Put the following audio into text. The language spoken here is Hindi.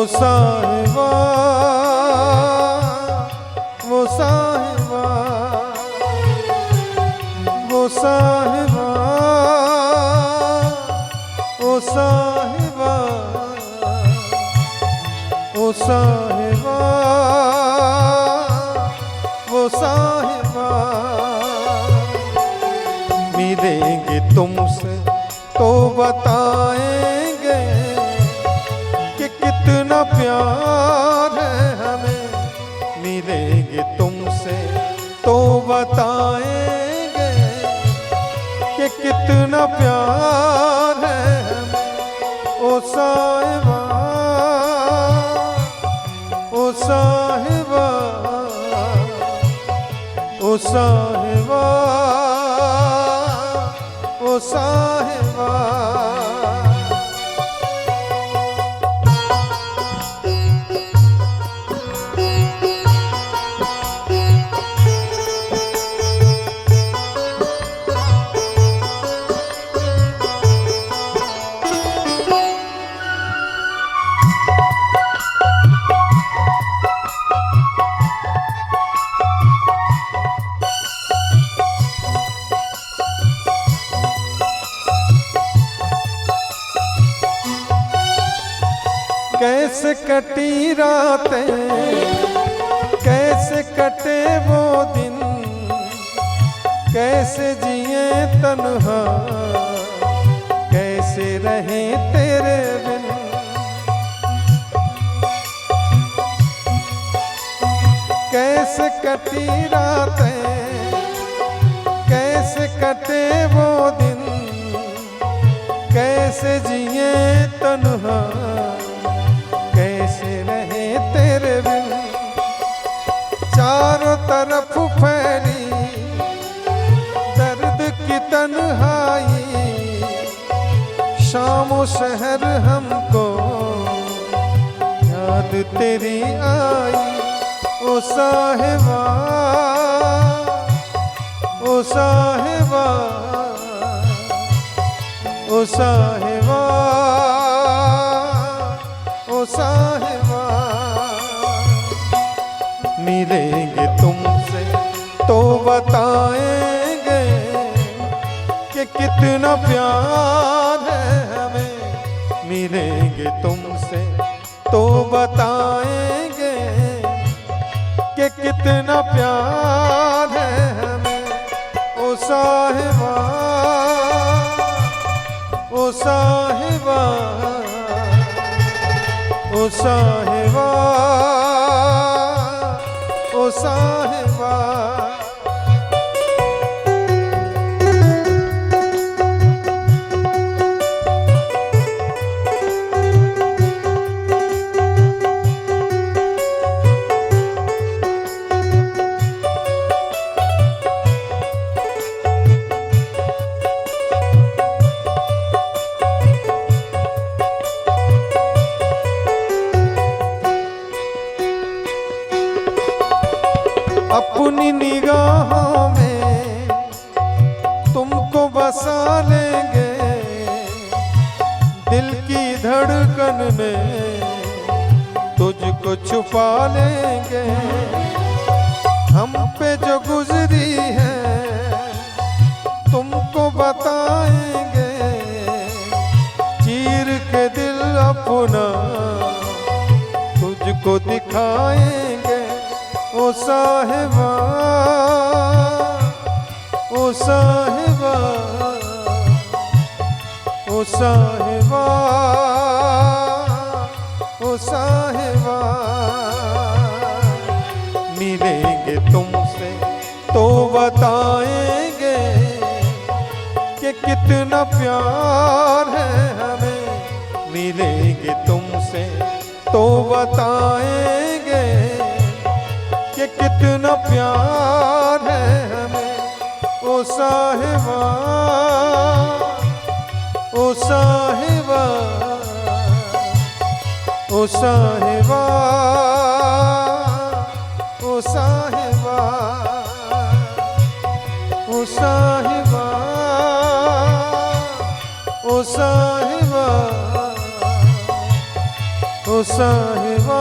साहिबा वो साहिबा वो साहिबा वो साहिबा वो साहिबा वो साहिबा मिलेंगे तुमसे तो बताएंगे कि कितना प्यार है हमें। मिलेंगे तुमसे तो बताएंगे कि कितना प्यार है हमें। ओ साहिबा ओ साहिबा ओ साहिबा ओ साहिबा। कैसे कटी रातें, कैसे कटे वो दिन, कैसे जिए तन्हा, कैसे रहे तेरे बिन। कैसे कटी रातें, कैसे कटे वो दिन, कैसे जिए तन्हा, कैसे रहे तेरे बिन। चारों तरफ फैली दर्द की तन्हाई, शाम शहर हमको याद तेरी आई। ओ साहिबा ओ साहिबा ओ साहिबा ओ साहिबा। मिलेंगे तुमसे तो बताएंगे कि कितना प्यार है हमें। मिलेंगे तुमसे तो बताएंगे कि कितना प्यार है हमें। ओ साहिबा ओ साहिबा ओ साहिबा ओ साहिबा। अपनी निगाहों में तुमको बसा लेंगे, दिल की धड़कन में तुझको छुपा लेंगे। हम पे जो गुजरी है तुमको बताएंगे, चीर के दिल अपना तुझको दिखाएंगे। ओ साहिबा ओ साहिबा ओ साहिबा ओ साहिबा। मिलेंगे तुमसे तो बताएंगे कि कितना प्यार है हमें। मिलेंगे तुमसे तो बताएंगे कि कितना प्यार है हमें। ओ साहिबा ओ साहिबा ओ साहिबा ओ साहिबा ओ साहिबा ओ साहिबा ओ साहिबा